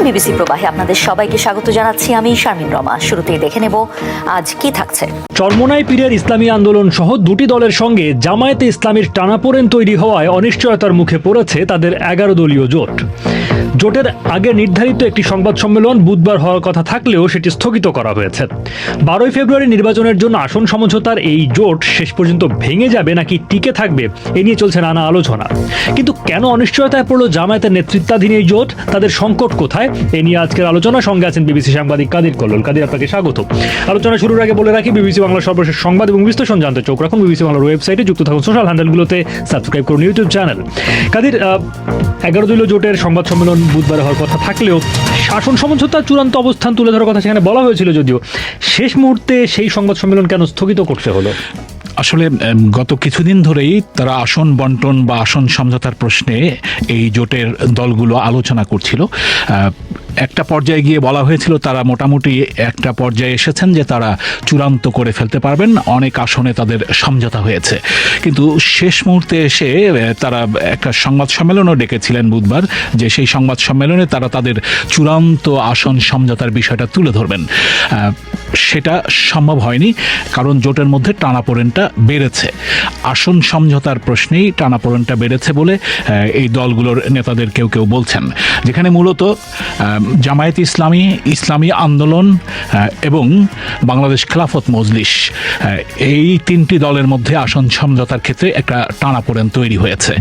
BBC প্রবাহে আপনাদের সবাইকে স্বাগত জানাচ্ছি। আমি শারমিন রমা। শুরুতেই দেখে নেব আজ কি থাকছে। চরমোনাই পীরের ইসলামী আন্দোলন সহ দুটি দলের সঙ্গে জামায়াতে ইসলামীর টানাপোড়েন তৈরি হওয়ায় অনিশ্চয়তার মুখে পড়েছে তাদের 11 দলীয় জোট। জোটের আগে নির্ধারিত একটি সংবাদ সম্মেলন বুধবার হওয়ার কথা থাকলেও সেটি স্থগিত করা হয়েছে। 12 ফেব্রুয়ারি নির্বাচনের জন্য আসন সমঝোতার এই জোট শেষ পর্যন্ত ভেঙে যাবে নাকি টিকে থাকবে এ নিয়ে চলছে নানা আলোচনা। কিন্তু কেন অনিশ্চয়তায় পড়ল জামায়াতের নেতৃত্বাধীন এই জোট, তাদের সংকট কোথায়, এ নিয়ে আজকের আলোচনা। সঙ্গে আছেন বিবিসি সাংবাদিক কাদির কল্লোল। কাদির, আপনাকে স্বাগত। আলোচনা শুরুর আগে বলে রাখি, বিবিসি বাংলার সর্বশেষ সংবাদ এবং বিশ্লেষণ জানতে চোখ রাখুন বিবিসি বাংলার ওয়েবসাইটে, যুক্ত থাকুন সোশ্যাল হ্যান্ডেলগুলোতে, সাবস্ক্রাইব করুন ইউটিউব চ্যানেল। কাদির, 11 দলীয় জোটের সংবাদ সম্মেলন বুধবার হওয়ার কথা থাকলেও শাসন সমঝোতার চূড়ান্ত অবস্থান তুলে ধরার কথা সেখানে বলা হয়েছিল, যদিও শেষ মুহূর্তে সেই সংবাদ সম্মেলন কেন স্থগিত করতে হলো? আসলে গত কিছুদিন ধরেই তারা আসন বন্টন বা আসন সমঝোতার প্রশ্নে এই জোটের দলগুলো আলোচনা করছিল। একটা পর্যায়ে গিয়ে বলা হয়েছিল তারা মোটামুটি একটা পর্যায়ে এসেছেন যে তারা চূড়ান্ত করে ফেলতে পারবেন, অনেক আসনে তাদের সমঝোতা হয়েছে। কিন্তু শেষ মুহূর্তে এসে তারা একটা সংবাদ সম্মেলনও ডেকেছিলেন বুধবার, যে সেই সংবাদ সম্মেলনে তারা তাদের চূড়ান্ত আসন সমঝোতার বিষয়টা তুলে ধরবেন। সেটা সম্ভব হয়নি, কারণ জোটের মধ্যে টানাপোড়েনটা বেড়েছে। আসন সমঝোতার প্রশ্নেই টানাপোড়েনটা বেড়েছে বলে এই দলগুলোর নেতাদের কেউ কেউ বলছেন, যেখানে মূলত জামায়াত ইসলামী, ইসলামী আন্দোলন এবং বাংলাদেশ খেলাফত মজলিস, এই তিনটি দলের মধ্যে আসন সমঝোতার ক্ষেত্রে একটা টানাপোড়েন তৈরি হয়েছে।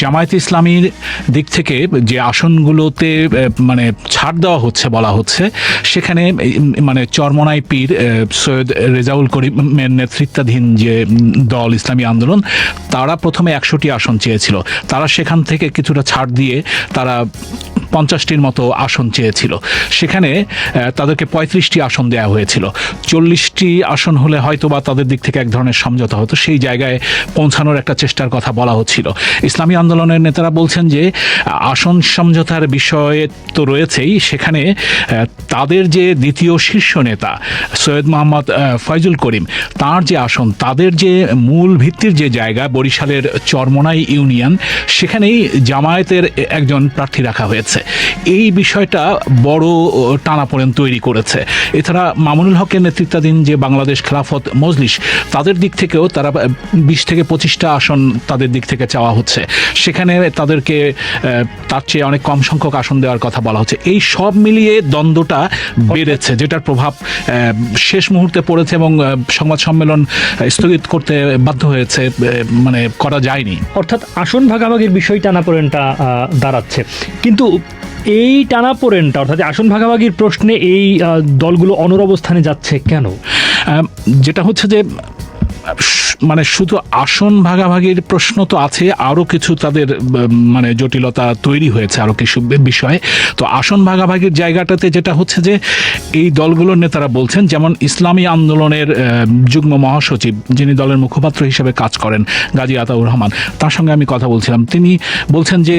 জামায়াত ইসলামীর দিক থেকে যে আসনগুলোতে মানে ছাড় দেওয়া হচ্ছে বলা হচ্ছে, সেখানে মানে চরমোনাই পীর সৈয়দ রেজাউল করিমের নেতৃত্বাধীন যে দল ইসলামী আন্দোলন, তারা প্রথমে 100টি আসন চেয়েছিল। তারা সেখান থেকে কিছুটা ছাড় দিয়ে তারা 50টির মতো আসন চেয়েছিল। সেখানে তাদেরকে 35টি আসন দেওয়া হয়েছিল। 40টি আসন হলে হয়তো বা তাদের দিক থেকে এক ধরনের সমঝোতা হতো, সেই জায়গায় পৌঁছানোর একটা চেষ্টার কথা বলা হচ্ছিল। ইসলামী আন্দোলনের নেতারা বলছেন যে আসন সমঝোতার বিষয়ে তো রয়েছেই, সেখানে তাদের যে দ্বিতীয় শীর্ষ নেতা সৈয়দ মোহাম্মদ ফয়জুল করিম, তার যে আসন, তাদের যে মূল ভিত্তির যে জায়গা বরিশালের চরমোনাই ইউনিয়ন, সেখানেই জামায়াতের একজন প্রার্থী রাখা হয়েছে। এই বিষয়টা বড় টানাপোড়েন তৈরি করেছে। এছাড়া মামুনুল হকের নেতৃত্বাধীন যে বাংলাদেশ খেলাফত মজলিস, তাদের দিক থেকেও তারা 20 থেকে 25টা আসন তাদের দিক থেকে চাওয়া হচ্ছে। সেখানে তাদেরকে তার চেয়ে অনেক কম সংখ্যক আসন দেওয়ার কথা বলা হচ্ছে। এই সব মিলিয়ে দ্বন্দ্বটা বেড়েছে, যেটার প্রভাব শেষ মুহূর্তে পড়েছে এবং সংবাদ সম্মেলন স্থগিত করতে বাধ্য হয়েছে, মানে করা যায়নি। অর্থাৎ আসন ভাগাভাগির বিষয় টানাপোড়েনটা দাঁড়াচ্ছে। কিন্তু এই টানাপোড়েনটা, অর্থাৎ আসন ভাগাভাগির প্রশ্নে এই দলগুলো অনড় যাচ্ছে কেন? যেটা হচ্ছে যে মানে শুধু আসন ভাগাভাগির প্রশ্ন তো আছে, আরও কিছু তাদের মানে জটিলতা তৈরি হয়েছে, আরও কিছু বিষয়ে। তো আসন ভাগাভাগির জায়গাটাতে যেটা হচ্ছে যে এই দলগুলোর নেতারা বলছেন, যেমন ইসলামী আন্দোলনের যুগ্ম মহাসচিব, যিনি দলের মুখপাত্র হিসেবে কাজ করেন, গাজী আতাউর রহমান, তার সঙ্গে আমি কথা বলছিলাম। তিনি বলছেন যে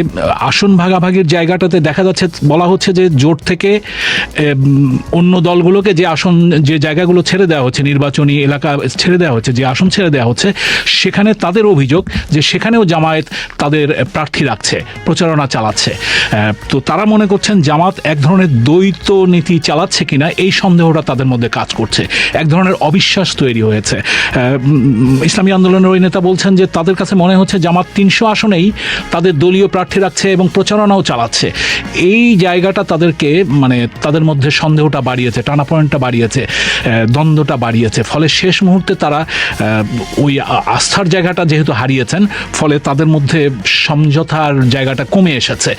আসন ভাগাভাগির জায়গাটাতে দেখা যাচ্ছে, বলা হচ্ছে যে জোট থেকে অন্য দলগুলোকে যে আসন, যে জায়গাগুলো ছেড়ে দেওয়া হচ্ছে, নির্বাচনী এলাকা ছেড়ে দেওয়া হচ্ছে, যে আসন ছেড়ে দেওয়া হচ্ছে, সেখানে তাদের অভিযোগ যে সেখানেও জামায়াত তাদের প্রার্থী রাখছে, প্রচারণা চালাচ্ছে। তো তারা মনে করছেন জামাত এক ধরনের দ্বৈত নীতি চালাচ্ছে কিনা, এই সন্দেহটা তাদের মধ্যে কাজ করছে। এক ধরনের অবিশ্বাস তৈরি হয়েছে। ইসলামী আন্দোলনের ওই নেতা বলছেন যে তাদের কাছে মনে হচ্ছে জামাত 300 আসনেই তাদের দলীয় প্রার্থী রাখছে এবং প্রচারণাও চালাচ্ছে। এই জায়গাটা তাদেরকে মানে তাদের মধ্যে সন্দেহটা বাড়িয়েছে, টানাপোড়েনটা বাড়িয়েছে, দ্বন্দ্বটা বাড়িয়েছে। ফলে শেষ মুহূর্তে তারা ওই আস্থার জায়গাটা যেহেতু হারিয়েছেন, ফলে তাদের মধ্যে সমঝোতার জায়গাটা কমে এসেছে।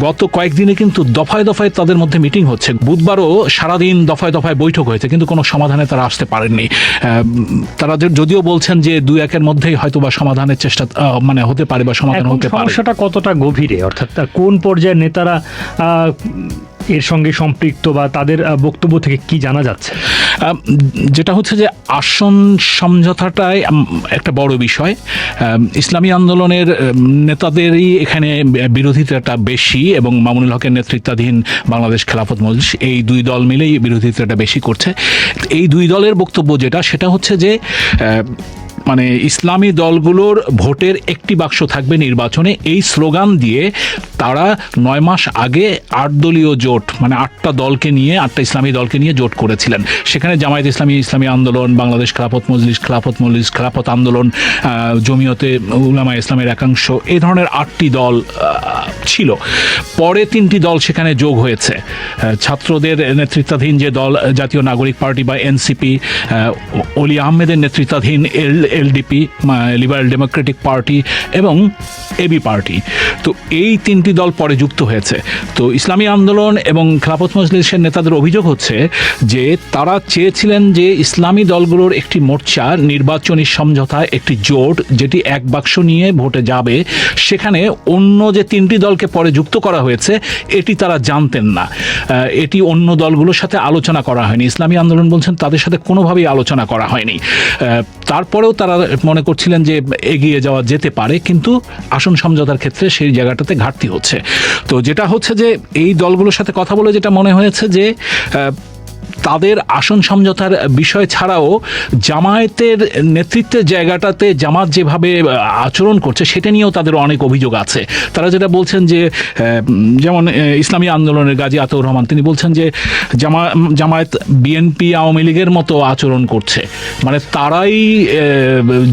গত কয়েকদিনে কিন্তু দফায় দফায় তাদের মধ্যে মিটিং হচ্ছে। বুধবারও সারাদিন দফায় দফায় বৈঠক হয়েছে, কিন্তু কোনো সমাধানে তারা আসতে পারেননি। তারা যদিও বলছেন যে 2-1-এর মধ্যেই হয়তো বা সমাধানের চেষ্টা মানে হতে পারে বা সমাধান হতে পারে। সমস্যাটা কতটা গভীরে, অর্থাৎ কোন পর্যায়ের নেতারা এর সঙ্গে সম্পৃক্ত বা তাদের বক্তব্য থেকে কি জানা যাচ্ছে? যেটা হচ্ছে যে আসন সমঝোতাটাই একটা বড় বিষয়। ইসলামী আন্দোলনের নেতাদেরই এখানে বিরোধিতাটা বেশি এবং মামুনুল হকের নেতৃত্বাধীন বাংলাদেশ খেলাফত মজলিস, এই দুই দল মিলেই বিরোধিতাটা বেশি করছে। এই দুই দলের বক্তব্য যেটা, সেটা হচ্ছে যে মানে ইসলামী দলগুলোর ভোটের একটি বাক্স থাকবে নির্বাচনে, এই স্লোগান দিয়ে তারা 9 মাস আগে 8 দলীয় জোট, মানে 8টা দলকে নিয়ে, 8টা ইসলামী দলকে নিয়ে জোট করেছিলেন। সেখানে জামায়াত ইসলামী, ইসলামী আন্দোলন, বাংলাদেশ খেলাফত মজলিস, খেলাফত আন্দোলন, জমিয়তে উলামা ইসলামের একাংশ, এই ধরনের 8টি দল ছিল। পরে 3টি দল সেখানে যোগ হয়েছে। ছাত্রদের নেতৃত্বাধীন যে দল জাতীয় নাগরিক পার্টি বা এনসিপি, অলি আহমেদের নেতৃত্বাধীন এলডিপি লিবারেল ডেমোক্রেটিক পার্টি এবং এবি পার্টি, তো এই 3টি দল পরে যুক্ত হয়েছে। তো ইসলামী আন্দোলন এবং খেলাফত মজলিসের নেতাদের অভিযোগ হচ্ছে যে তারা চেয়েছিলেন যে ইসলামী দলগুলোর একটি মোর্চা, নির্বাচনী সমঝোতা, একটি জোট যেটি এক বাক্স নিয়ে ভোটে যাবে, সেখানে অন্য যে 3টি দলকে পরে যুক্ত করা হয়েছে এটি তারা জানতেন না, এটি অন্য দলগুলোর সাথে আলোচনা করা হয়নি। ইসলামী আন্দোলন বলছেন তাদের সাথে কোনোভাবেই আলোচনা করা হয়নি। তারপরেও তারা মনে করছিলেন যে এগিয়ে যাওয়া যেতে পারে, কিন্তু আসন সমঝোতার ক্ষেত্রে সেই জায়গাটাতে ঘাটতি হচ্ছে। তো যেটা হচ্ছে যে এই দলগুলোর সাথে কথা বলে যেটা মনে হয়েছে যে তাদের আসন সমঝোতার বিষয় ছাড়াও জামায়াতের নেতৃত্বের জায়গাটাতে জামাত যেভাবে আচরণ করছে সেটা নিয়েও তাদের অনেক অভিযোগ আছে। তারা যেটা বলছেন যে যেমন ইসলামী আন্দোলনের গাজী আতাউর রহমান, তিনি বলছেন যে জামায়াত বিএনপি আওয়ামী লীগের মতো আচরণ করছে, মানে তারাই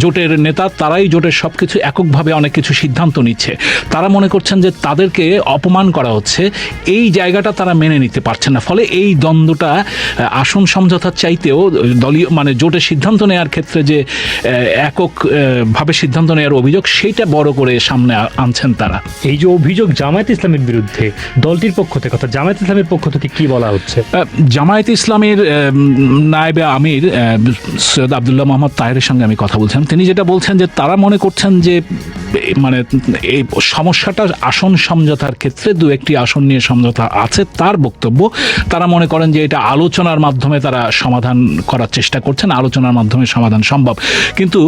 জোটের নেতা, তারাই জোটের সব কিছু এককভাবে অনেক কিছু সিদ্ধান্ত নিচ্ছে। তারা মনে করছেন যে তাদেরকে অপমান করা হচ্ছে, এই জায়গাটা তারা মেনে নিতে পারছেন না। ফলে এই দ্বন্দ্বটা আসন সমঝোতার চাইতেও দলীয় মানে জোটের সিদ্ধান্ত নেওয়ার ক্ষেত্রে যে একক ভাবে সিদ্ধান্ত নেওয়ার অভিযোগ, সেইটা বড় করে সামনে আনছেন তারা। এই যে অভিযোগ জামায়াত ইসলামের বিরুদ্ধে, দলটির পক্ষ থেকে অর্থাৎ জামায়াত ইসলামের পক্ষ থেকে কি বলা হচ্ছে? জামায়াত ইসলামের নায়েবে আমির সৈয়দ আব্দুল্লাহ মোহাম্মদ তাহেরের সঙ্গে আমি কথা বলছিলাম। তিনি যেটা বলছেন যে তারা মনে করছেন যে মানে এই সমস্যাটা আসন সমঝোতার ক্ষেত্রে 2-1টি আসন নিয়ে সমঝোতা আছে, তার বক্তব্য। তারা মনে করেন যে এটা আলোচনার মাধ্যমে তারা সমাধান করার চেষ্টা করছেন, আলোচনার মাধ্যমে সমাধান সম্ভব। কিন্তু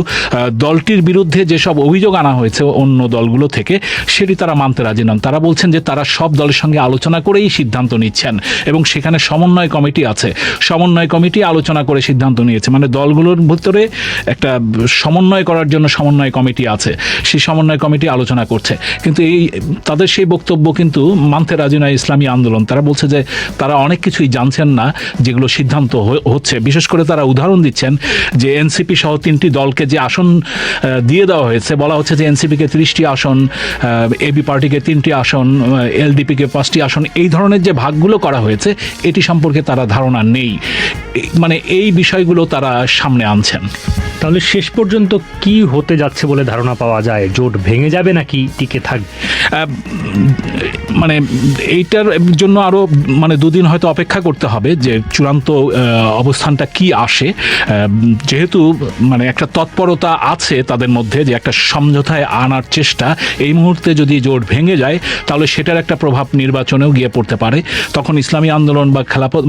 দলটির বিরুদ্ধে যেসব অভিযোগ আনা হয়েছে অন্য দলগুলো থেকে, সেটি তারা মানতে রাজি নন। তারা বলছেন যে তারা সব দলের সঙ্গে আলোচনা করেই সিদ্ধান্ত নিচ্ছেন এবং সেখানে সমন্বয় কমিটি আছে, সমন্বয় কমিটি আলোচনা করে সিদ্ধান্ত নিয়েছে। মানে দলগুলোর ভিতরে একটা সমন্বয় করার জন্য সমন্বয় কমিটি আছে, সেই সমন্বয় কমিটি আলোচনা করছে। কিন্তু এই তাদের সেই বক্তব্য কিন্তু মানতে রাজি নয় ইসলামী আন্দোলন। তারা বলছে যে তারা অনেক কিছুই জানছেন না যেগুলো সিদ্ধান্ত হচ্ছে। বিশেষ করে তারা উদাহরণ দিচ্ছেন যে এনসিপি সহ 3টি দলকে যে আসন দিয়ে দেওয়া হয়েছে, বলা হচ্ছে যে এনসিপিকে 30টি আসন, এবি পার্টিকে 3টি আসন, এলডিপিকে 5টি আসন, এই ধরনের যে ভাগগুলো করা হয়েছে এটি সম্পর্কে তারা ধারণা নেই। মানে এই বিষয়গুলো তারা সামনে আনছেন। তাহলে শেষ পর্যন্ত কি হতে যাচ্ছে বলে ধারণা পাওয়া যায়? জোট ভেঙে যাবে নাকি টিকে থাকবে? মানে এইটার জন্য আরো মানে 2 দিন হয়তো অপেক্ষা করতে হবে যে চূড়ান্ত অবস্থানটা কি আসে। যেহেতু মানে একটা তৎপরতা আছে তাদের মধ্যে যে একটা সমঝোতায় আনার চেষ্টা, এই মুহূর্তে যদি জোট ভেঙে যায় তাহলে সেটার একটা প্রভাব নির্বাচনেও গিয়ে পড়তে পারে। তখন ইসলামী আন্দোলন বা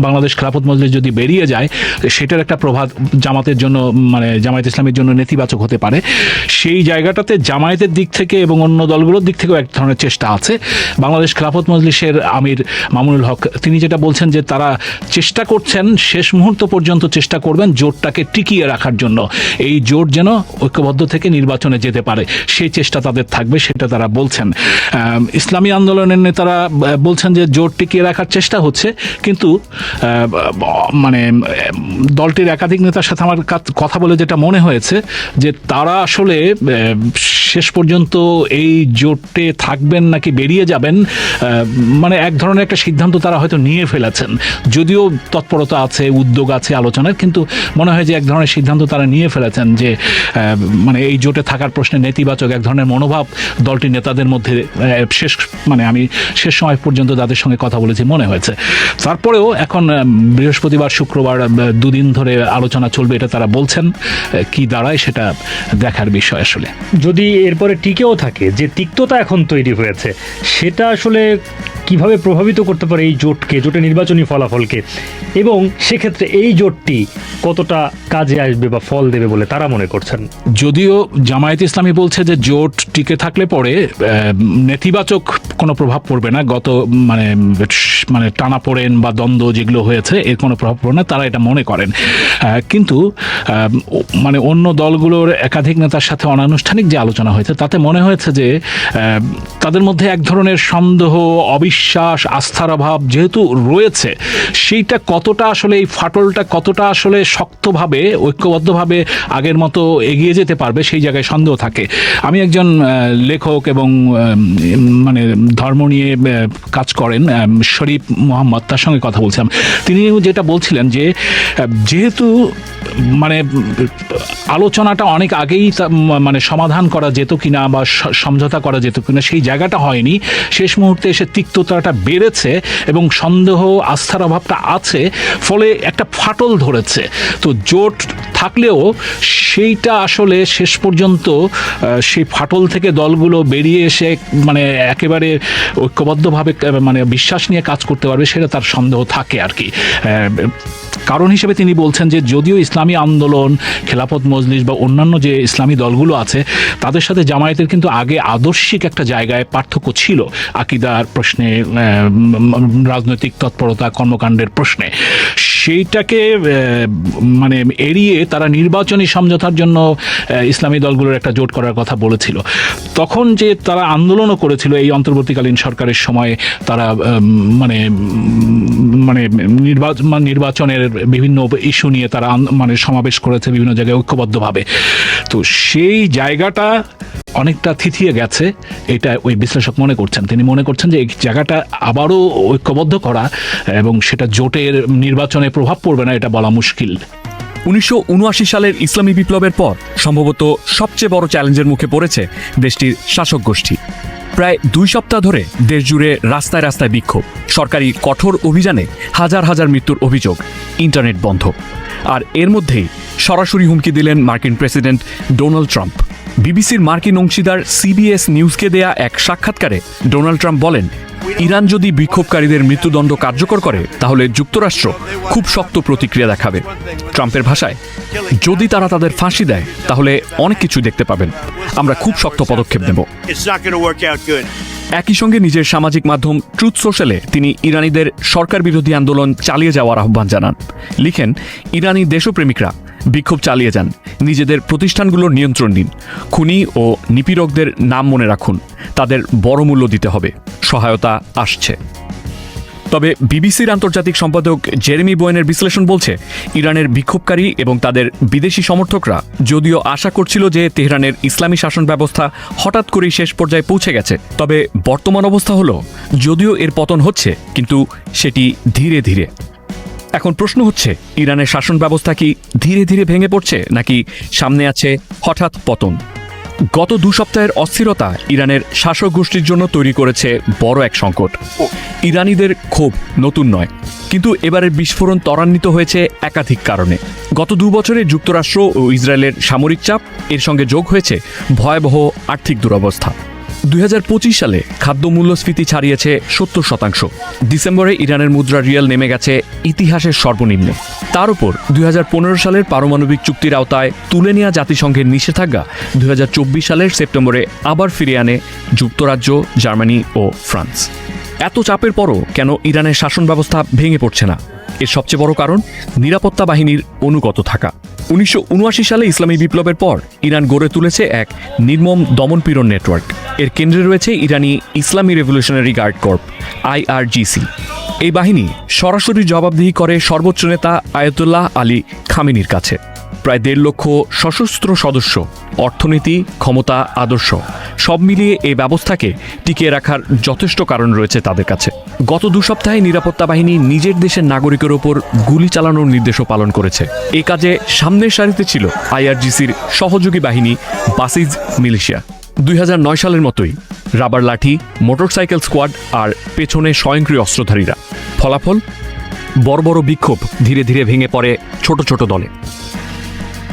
বাংলাদেশ খেলাফত মজলিস যদি বেরিয়ে যায়, সেটার একটা প্রভাব জামাতের জন্য, মানে জামায়াত ইসলামের জন্য নেতিবাচক হতে পারে। সেই জায়গাটাতে জামায়াতের দিক থেকে এবং অন্য দলগুলোর দিক থেকেও এক ধরনের চেষ্টা আছে। বাংলাদেশ খেলাফত মজলিসের আমির মামুনুল হক তিনি যেটা বলছেন যে তারা চেষ্টা করছেন, শেষ মুহূর্ত পর্যন্ত চেষ্টা করবেন জোটটাকে টিকিয়ে রাখার জন্য, এই জোট যেন ঐক্যবদ্ধ থেকে নির্বাচনে যেতে পারে, সেই চেষ্টা তাদের থাকবে, সেটা তারা বলছেন। ইসলামী আন্দোলনের নেতারা বলছেন যে জোট টিকিয়ে রাখার চেষ্টা হচ্ছে, কিন্তু মানে দলটির একাধিক নেতার সাথে আমার কথা বলে যেটা মনে হয়েছে যে তারা আসলে শেষ পর্যন্ত এই জোটে থাকবেন নাকি বেরিয়ে যাবেন, মানে এক ধরনের একটা সিদ্ধান্ত তারা হয়তো নিয়ে ফেলেছেন। যদিও তৎপরতা আছে, উদ্যোগ আছে আলোচনার, কিন্তু মনে হয় যে এক ধরনের সিদ্ধান্ত তারা নিয়ে ফেলেছেন যে মানে এই জোটে থাকার প্রশ্নে নেতিবাচক এক ধরনের মনোভাব দলটির নেতাদের মধ্যে আমি শেষ সময় পর্যন্ত তাদের সঙ্গে কথা বলেছি মনে হয়েছে। তারপরেও এখন বৃহস্পতিবার শুক্রবার 2 দিন ধরে আলোচনা চলবে, এটা তারা বলছেন। কি দাঁড়ায় সেটা দেখার বিষয়। আসলে যদি এরপরে টিকেও থাকে, যে তিক্ততা এখন তৈরি হয়েছে সেটা আসলে কিভাবে প্রভাবিত করতে পারে এই জোটকে, জোটের নির্বাচনী ফলাফলকে, এবং সেক্ষেত্রে এই জোটটি কতটা কাজে আসবে বা ফল দেবে বলে তারা মনে করছেন? যদিও জামায়াত ইসলামী বলছে যে জোট টিকে থাকলে পরে নেতিবাচক কোনো প্রভাব পড়বে না, গত মানে টানাপোড়েন বা দ্বন্দ্ব যেগুলো হয়েছে এর কোনো প্রভাব পড়বে না, তারা এটা মনে করেন। কিন্তু মানে অন্য দলগুলোর একাধিক নেতার সাথে অনানুষ্ঠানিক যে আলোচনা হয়েছে তাতে মনে হয়েছে যে তাদের মধ্যে এক ধরনের সন্দেহ, অবিশ্বাস, আস্থার অভাব যেহেতু রয়েছে, সেইটা কতটা আসলে এই ফাটলটা কতটা আসলে শক্তভাবে ঐক্যবদ্ধভাবে আগের মতো এগিয়ে যেতে পারবে সেই জায়গায় সন্দেহ থাকে। আমি একজন লেখক এবং মানে ধর্ম নিয়ে কাজ করেন শরীফ মোহাম্মদ, তার সঙ্গে কথা বলছিলাম। তিনি যেটা বলছিলেন যে যেহেতু মানে আলোচনাটা অনেক আগেই মানে সমাধান করা যেত কিনা বা সমঝোতা করা যেত কিনা সেই জায়গাটা হয়নি, শেষ মুহূর্তে এসে তিক্ততাটা বেড়েছে এবং সন্দেহ আস্থার অভাবটা আছে, ফলে একটা ফাটল ধরেছে। তো জোট থাকলেও সেইটা আসলে শেষ পর্যন্ত সেই ফাটল থেকে দলগুলো বেরিয়ে এসে মানে একেবারে ঐক্যবদ্ধভাবে মানে বিশ্বাস নিয়ে কাজ করতে পারবে সেটা তার সন্দেহ থাকে আর কি। কারণ হিসেবে তিনি বলছেন যে যদিও ইসলামী আন্দোলন, খেলাফত মজলিস বা অন্যান্য যে ইসলামী দলগুলো আছে তাদের সাথে জামায়াতের কিন্তু আগে আদর্শিক একটা জায়গায় পার্থক্য ছিল, আকিদার প্রশ্নে, রাজনৈতিক তৎপরতা, কর্মকাণ্ডের প্রশ্নে। সেইটাকে মানে এড়িয়ে তারা নির্বাচনী সমঝোতার জন্য ইসলামী দলগুলোর একটা জোট করার কথা বলেছিল। তখন যে তারা আন্দোলনও করেছিল এই অন্তর্বর্তীকালীন সরকারের সময়, তারা মানে মানে নির্বাচনের বিভিন্ন ইস্যু নিয়ে তারা মানে সমাবেশ করেছে বিভিন্ন জায়গায় ঐক্যবদ্ধভাবে। তো সেই জায়গাটা অনেকটা থিতিয়ে গেছে, এটা ওই বিশ্লেষক মনে করছেন। তিনি মনে করছেন যে এই জায়গাটা আবারও ঐক্যবদ্ধ করা এবং সেটা জোটের নির্বাচনে প্রভাব পড়বে না এটা বলা মুশকিল। 1979 সালের ইসলামী বিপ্লবের পর সম্ভবত সবচেয়ে বড় চ্যালেঞ্জের মুখে পড়েছে দেশটির শাসক গোষ্ঠী। প্রায় 2 সপ্তাহ ধরে দেশ জুড়ে রাস্তায় রাস্তায় বিক্ষোভ, সরকারি কঠোর অভিযানে হাজার হাজার মৃত্যুর অভিযোগ, ইন্টারনেট বন্ধ। আর এর মধ্যেই সরাসরি হুমকি দিলেন মার্কিন প্রেসিডেন্ট ডোনাল্ড ট্রাম্প। বিবিসির মার্কিন অংশীদার সিবিএস নিউজকে দেয়া এক সাক্ষাৎকারে ডোনাল্ড ট্রাম্প বলেন, ইরান যদি বিক্ষোভকারীদের মৃত্যুদণ্ড কার্যকর করে তাহলে যুক্তরাষ্ট্র খুব শক্ত প্রতিক্রিয়া দেখাবে। ট্রাম্পের ভাষায়, যদি তারা তাদের ফাঁসি দেয় তাহলে অনেক কিছু দেখতে পাবেন, আমরা খুব শক্ত পদক্ষেপ নেব। একই সঙ্গে নিজের সামাজিক মাধ্যম ট্রুথ সোশ্যালে তিনি ইরানিদের সরকার বিরোধী আন্দোলন চালিয়ে যাওয়ার আহ্বান জানান। লিখেন, ইরানি দেশপ্রেমিকরা বিক্ষোভ চালিয়ে যান, নিজেদের প্রতিষ্ঠানগুলোর নিয়ন্ত্রণ নিন, খুনি ও নিপীড়কদের নাম মনে রাখুন, তাদের বড় মূল্য দিতে হবে, সহায়তা আসছে। তবে বিবিসির আন্তর্জাতিক সম্পাদক জেরেমি বোয়েনের বিশ্লেষণ বলছে, ইরানের বিক্ষোভকারী এবং তাদের বিদেশি সমর্থকরা যদিও আশা করছিল যে তেহরানের ইসলামী শাসন ব্যবস্থা হঠাৎ করেই শেষ পর্যায়ে পৌঁছে গেছে, তবে বর্তমান অবস্থা হলো যদিও এর পতন হচ্ছে কিন্তু সেটি ধীরে ধীরে। এখন প্রশ্ন হচ্ছে, ইরানের শাসন ব্যবস্থা কি ধীরে ধীরে ভেঙে পড়ছে নাকি সামনে আছে হঠাৎ পতন? গত 2 সপ্তাহের অস্থিরতা ইরানের শাসক গোষ্ঠীর জন্য তৈরি করেছে বড় এক সংকট। ইরানিদের ক্ষোভ নতুন নয়, কিন্তু এবারের বিস্ফোরণ ত্বরান্বিত হয়েছে একাধিক কারণে। গত 2 বছরে যুক্তরাষ্ট্র ও ইসরায়েলের সামরিক চাপ, এর সঙ্গে যোগ হয়েছে ভয়াবহ আর্থিক দুরবস্থা। 2025 সালে খাদ্য মূল্যস্ফীতি ছাড়িয়েছে 70%। ডিসেম্বরে ইরানের মুদ্রা রিয়াল নেমে গেছে ইতিহাসের সর্বনিম্নে। তার উপর 2015 সালের পারমাণবিক চুক্তির আওতায় তুলে নেওয়া জাতিসংঘের নিষেধাজ্ঞা 2024 সালের সেপ্টেম্বরে আবার ফিরিয়ে আনে যুক্তরাজ্য, জার্মানি ও ফ্রান্স। এত চাপের পরও কেন ইরানের শাসন ব্যবস্থা ভেঙে পড়ছে না? এর সবচেয়ে বড় কারণ নিরাপত্তা বাহিনীর অনুগত থাকা। 1979 সালে ইসলামী বিপ্লবের পর ইরান গড়ে তুলেছে এক নির্মম দমনপীড়ন নেটওয়ার্ক। এর কেন্দ্রে রয়েছে ইরানি ইসলামী রেভলিউশনারি গার্ড কর্প, IRGC। এই বাহিনী সরাসরি জবাবদিহি করে সর্বোচ্চ নেতা আয়াতুল্লাহ আলী খামেনির কাছে। প্রায় 1.5 লক্ষ সশস্ত্র সদস্য, অর্থনীতি, ক্ষমতা, আদর্শ সব মিলিয়ে এই ব্যবস্থাকে টিকিয়ে রাখার যথেষ্ট কারণ রয়েছে তাদের কাছে। গত 2 সপ্তাহে নিরাপত্তা বাহিনী নিজের দেশের নাগরিকের ওপর গুলি চালানোর নির্দেশও পালন করেছে। এই কাজে সামনের সারিতে ছিল IRGCর সহযোগী বাহিনী বাসিজ মিলিশিয়া। 2009 সালের মতোই রাবার লাঠি, মোটরসাইকেল স্কোয়াড আর পেছনে স্বয়ংক্রিয় অস্ত্রধারীরা। ফলাফল, বড় বড় বিক্ষোভ ধীরে ধীরে ভেঙে পড়ে ছোট ছোট দলে।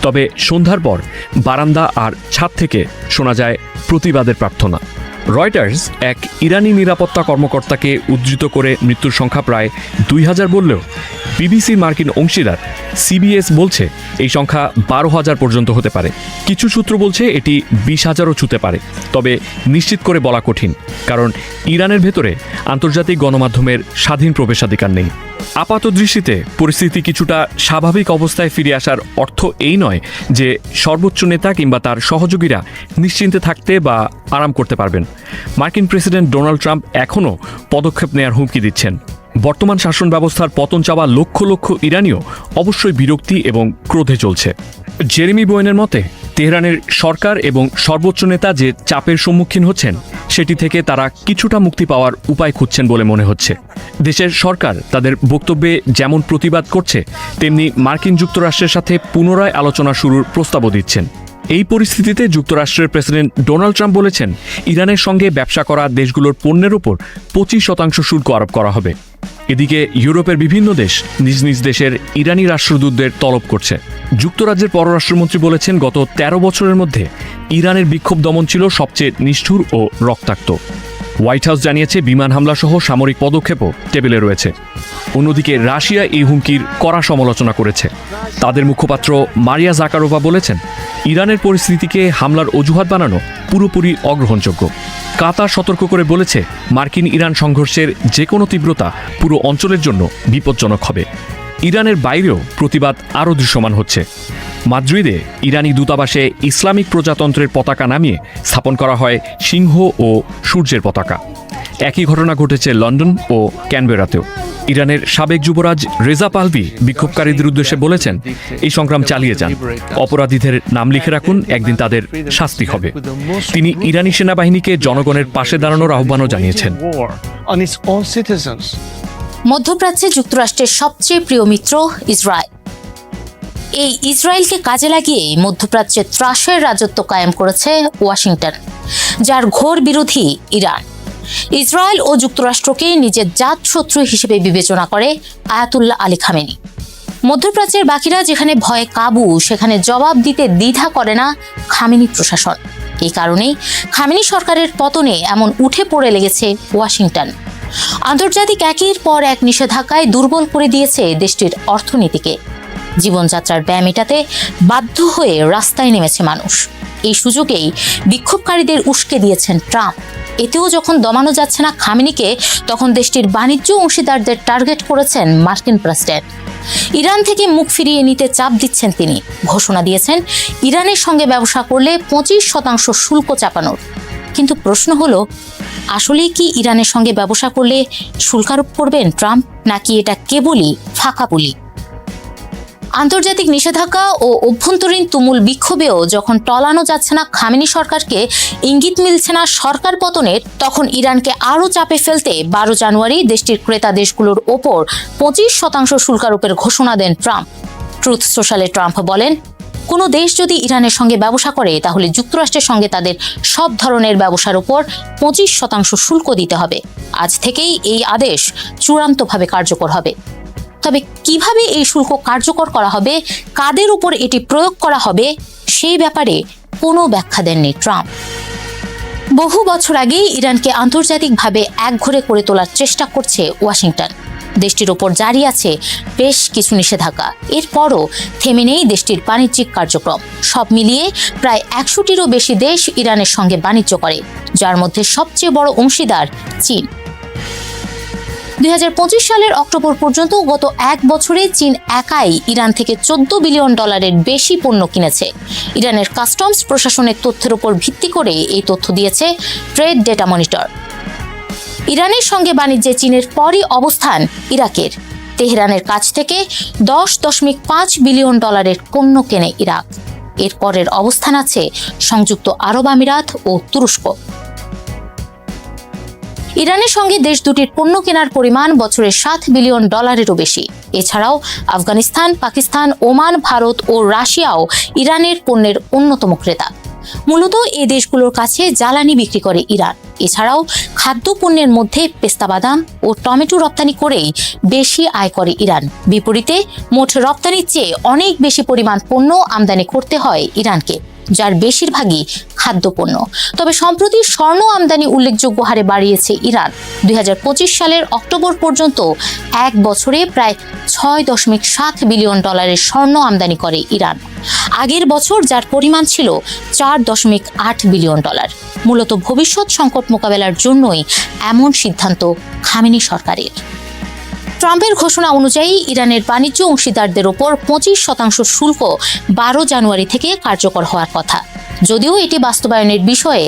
তবে সন্ধ্যার পর বারান্দা আর ছাদ থেকে শোনা যায় প্রতিবাদের প্রার্থনা। রয়টার্স এক ইরানি নিরাপত্তা কর্মকর্তাকে উদ্ধৃত করে মৃত্যুর সংখ্যা প্রায় 2000 বললেও বিবিসির মার্কিন অংশীদার সিবিএস বলছে এই সংখ্যা 12,000 পর্যন্ত হতে পারে। কিছু সূত্র বলছে এটি 20,000ও ছুঁতে পারে, তবে নিশ্চিত করে বলা কঠিন, কারণ ইরানের ভেতরে আন্তর্জাতিক গণমাধ্যমের স্বাধীন প্রবেশাধিকার নেই। আপাত দৃষ্টিতে পরিস্থিতি কিছুটা স্বাভাবিক অবস্থায় ফিরে আসার অর্থ এই নয় যে সর্বোচ্চ নেতা কিংবা তার সহযোগীরা নিশ্চিন্তে থাকতে বা আরাম করতে পারবেন। মার্কিন প্রেসিডেন্ট ডোনাল্ড ট্রাম্প এখনও পদক্ষেপ নেওয়ার হুমকি দিচ্ছেন। বর্তমান শাসন ব্যবস্থার পতন চাওয়া লক্ষ লক্ষ ইরানীয় অবশ্যই বিরক্তি এবং ক্রোধে চলছে। জেরেমি বোয়েনের মতে, তেহরানের সরকার এবং সর্বোচ্চ নেতা যে চাপের সম্মুখীন হচ্ছেন সেটি থেকে তারা কিছুটা মুক্তি পাওয়ার উপায় খুঁজছেন বলে মনে হচ্ছে। দেশের সরকার তাদের বক্তব্যে যেমন প্রতিবাদ করছে, তেমনি মার্কিন যুক্তরাষ্ট্রের সাথে পুনরায় আলোচনা শুরুর প্রস্তাবও দিচ্ছেন। এই পরিস্থিতিতে যুক্তরাষ্ট্রের প্রেসিডেন্ট ডোনাল্ড ট্রাম্প বলেছেন, ইরানের সঙ্গে ব্যবসা করা দেশগুলোর পণ্যের উপর 25% শুল্ক আরোপ করা হবে। এদিকে ইউরোপের বিভিন্ন দেশ নিজ নিজ দেশের ইরানি রাষ্ট্রদূতদের তলব করছে। যুক্তরাজ্যের পররাষ্ট্রমন্ত্রী বলেছেন, গত 13 বছরের মধ্যে ইরানের বিক্ষোভ দমন ছিল সবচেয়ে নিষ্ঠুর ও রক্তাক্ত। হোয়াইট হাউস জানিয়েছে, বিমান হামলা সহ সামরিক পদক্ষেপও টেবিলে রয়েছে। অন্যদিকে রাশিয়া এই হুমকির কড়া সমালোচনা করেছে। তাদের মুখপাত্র মারিয়া জাকারোভা বলেছেন, ইরানের পরিস্থিতিকে হামলার অজুহাত বানানো পুরোপুরি অগ্রহণযোগ্য। কাতার সতর্ক করে বলেছে, মার্কিন ইরান সংঘর্ষের যে কোনো তীব্রতা পুরো অঞ্চলের জন্য বিপজ্জনক হবে। ইরানের বাইরেও প্রতিবাদ আরও দৃশ্যমান হচ্ছে। মাদ্রিদে ইরানি দূতাবাসে ইসলামিক প্রজাতন্ত্রের পতাকা নামিয়ে স্থাপন করা হয় সিংহ ও সূর্যের পতাকা। একই ঘটনা ঘটেছে লন্ডন ও ক্যানবেরাতেও। ইরানের সাবেক যুবরাজ রেজা পাহলভি বিক্ষোভকারীদের উদ্দেশ্যে বলেছেন, এই সংগ্রাম চালিয়ে যান, অপরাধীদের নাম লিখে রাখুন, একদিন তাদের শাস্তি হবে। তিনি ইরানি সেনাবাহিনীকে জনগণের পাশে দাঁড়ানোর আহ্বানও জানিয়েছেন। মধ্যপ্রাচ্যে যুক্তরাষ্ট্রের সবচেয়ে প্রিয় মিত্র ইসরায়েল। এই ইসরায়েলকে কাজে লাগিয়ে মধ্যপ্রাচ্যে ত্রাসের রাজত্ব কায়েম করেছে ওয়াশিংটন, যার ঘোর বিরোধী ইরান। ইসরায়েল ও যুক্তরাষ্ট্রকে নিজের জাত শত্রু হিসেবে বিবেচনা করে আয়াতুল্লাহ আলী খামেনি। মধ্যপ্রাচ্যের বাকিরা যেখানে ভয়ে কাবু, সেখানে জবাব দিতে দ্বিধা করে না খামেনি প্রশাসন। এই কারণেই খামেনি সরকারের পতনে এমন উঠে পড়ে লেগেছে ওয়াশিংটন। আন্তর্জাতিক একের পর এক নিষেধাজ্ঞায় দুর্বল করে দিয়েছে দেশটির অর্থনীতিকে। জীবনযাত্রার ব্যয় মেটাতে বাধ্য হয়ে রাস্তায় নেমেছে মানুষ। এই সুযোগেই বিক্ষোভকারীদের উস্কে দিয়েছেন ট্রাম্প। এতেও যখন দমানো যাচ্ছে না খামেনিকে, তখন দেশটির বাণিজ্য অংশীদারদের টার্গেট করেছেন মার্কিন প্রেসিডেন্ট। ইরান থেকে মুখ ফিরিয়ে নিতে চাপ দিচ্ছেন তিনি। ঘোষণা দিয়েছেন, ইরানের সঙ্গে ব্যবসা করলে 25% শুল্ক চাপানোর। কিন্তু প্রশ্ন হলো, আসলেই কি ইরানের সঙ্গে ব্যবসা করলে শুল্কারোপ করবেন ট্রাম্প, নাকি এটা কেবলই ফাঁকা বলি? আন্তর্জাতিক নিষেধাজ্ঞা ও অভ্যন্তরীণ তুমুল বিক্ষোভেও যখন টলানো যাচ্ছে না খামেনি সরকারকে, ইঙ্গিত মিলছে না সরকার পতনের, তখন ইরানকে আরও চাপে ফেলতে 12 জানুয়ারি দেশটির ক্রেতা দেশগুলোর ওপর 25% শুল্কারোপের ঘোষণা দেন ট্রাম্প। ট্রুথ সোশ্যালে ট্রাম্প বলেন, কোনো দেশ যদি ইরানের সঙ্গে ব্যবসা করে, তাহলে যুক্তরাষ্ট্রের সঙ্গে তাদের সব ধরনের ব্যবসার উপর 25% শুল্ক দিতে হবে। আজ থেকেই এই আদেশ চূড়ান্তভাবে কার্যকর হবে। তবে কিভাবে এই শুল্ক কার্যকর করা হবে, কাদের উপর এটি প্রয়োগ করা হবে, সেই ব্যাপারে কোনো ব্যাখ্যা দেননি ট্রাম্প। বহু বছর আগেই ইরানকে আন্তর্জাতিকভাবে একঘরে করে তোলার চেষ্টা করছে ওয়াশিংটন। দেশটির ওপর জারি আছে বেশ কিছু নিষেধাজ্ঞা। এরপরও থেমে নেই দেশটির বাণিজ্যিক কার্যক্রম। সব মিলিয়ে প্রায় 100টিরও বেশি দেশ ইরানের সঙ্গে বাণিজ্য করে, যার মধ্যে সবচেয়ে বড় অংশীদার চীন। 2025 সালের অক্টোবর পর্যন্ত গত এক বছরে চীন একাই ইরান থেকে $14 বিলিয়ন বেশি পণ্য কিনেছে। ইরানের কাস্টমস প্রশাসনের তথ্যের উপর ভিত্তি করে এই তথ্য দিয়েছে ট্রেড ডেটা মনিটর। ইরানের সঙ্গে বাণিজ্যে চীনের পরই অবস্থান ইরাকের। তেহরানের কাছ থেকে $10.5 বিলিয়ন পণ্য কেনে ইরাক। এর পরের অবস্থান আছে সংযুক্ত আরব আমিরাত ও তুরস্ক। ইরানের সঙ্গে দেশ দুটির পণ্য কেনার পরিমাণ বছরে $7 বিলিয়নেরও বেশি। এছাড়াও আফগানিস্তান, পাকিস্তান, ওমান, ভারত ও রাশিয়াও ইরানের পণ্যের অন্যতম ক্রেতা। মূলত এই দেশগুলোর কাছে জ্বালানি বিক্রি করে ইরান। এছাড়াও খাদ্যপণ্যের মধ্যে পেস্তা বাদাম ও টমেটো রপ্তানি করেই বেশি আয় করে ইরান। বিপরীতে মোট রপ্তানির চেয়ে অনেক বেশি পরিমাণ পণ্য আমদানি করতে হয় ইরানকে। যার বেশিরভাগই খাদ্যপণ্য। তবে সম্প্রতি স্বর্ণ আমদানি উল্লেখযোগ্য হারে বাড়িয়েছে ইরান। 2025 সালের অক্টোবর পর্যন্ত এক বছরে প্রায় $6.7 বিলিয়ন স্বর্ণ আমদানি করে ইরান। আগের বছর যার পরিমাণ ছিল $4.8 বিলিয়ন। মূলত ভবিষ্যৎ সংকট মোকাবেলার জন্যই এমন সিদ্ধান্ত খামেনি সরকারের। ট্রাম্পের ঘোষণা অনুযায়ী ইরানের বাণিজ্য অংশীদারদের ওপর 25% শুল্ক 12 জানুয়ারি থেকে কার্যকর হওয়ার কথা, যদিও এটি বাস্তবায়নের বিষয়ে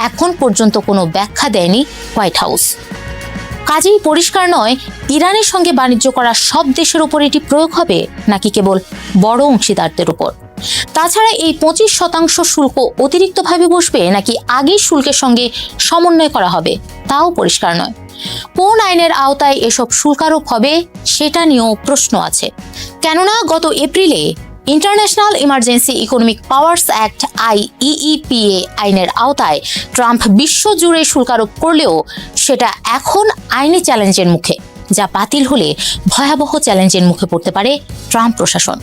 এখন পর্যন্ত কোনো ব্যাখ্যা দেয়নি হোয়াইট হাউস। কাজেই পরিষ্কার নয় ইরানের সঙ্গে বাণিজ্য করা সব দেশের ওপর এটি প্রয়োগ হবে নাকি কেবল বড় অংশীদারদের উপর। তাছাড়া এই 25% শুল্ক অতিরিক্তভাবে বসবে নাকি আগের শুল্কের সঙ্গে সমন্বয় করা হবে তাও পরিষ্কার নয়। কোন আইনের আওতায় এসব শুল্কারোপ হবে সেটা নিয়েও প্রশ্ন আছে, কেননা গত এপ্রিলে international emergency economic powers act IEEPA আইনের আওতায় ট্রাম্প বিশ্বজুড়ে শুল্কারোপ করলেও সেটা এখন আইনি চ্যালেঞ্জের মুখে, যা বাতিল হলে ভয়াবহ চ্যালেঞ্জের মুখে পড়তে পারে ট্রাম্প প্রশাসন।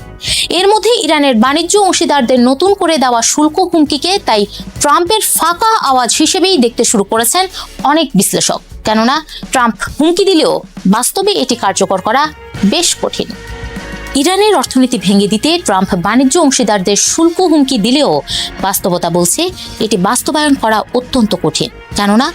এর মধ্যে ইরানের বাণিজ্য অংশীদারদের নতুন করে দেওয়া শুল্ক হুমকিকে তাই ট্রাম্পের ফাঁকা আওয়াজ হিসেবেই দেখতে শুরু করেছেন অনেক বিশ্লেষক, কেননা ট্রাম্প হুমকি দিলেও বাস্তবে এটি কার্যকর করা বেশ কঠিন। ইরানের অর্থনীতি ভেঙে দিতে ট্রাম্প বাণিজ্য অংশীদারদের শুল্ক হুমকি দিলেও বাস্তবতা বলছে এটি বাস্তবায়ন করা অত্যন্ত কঠিন, কেননা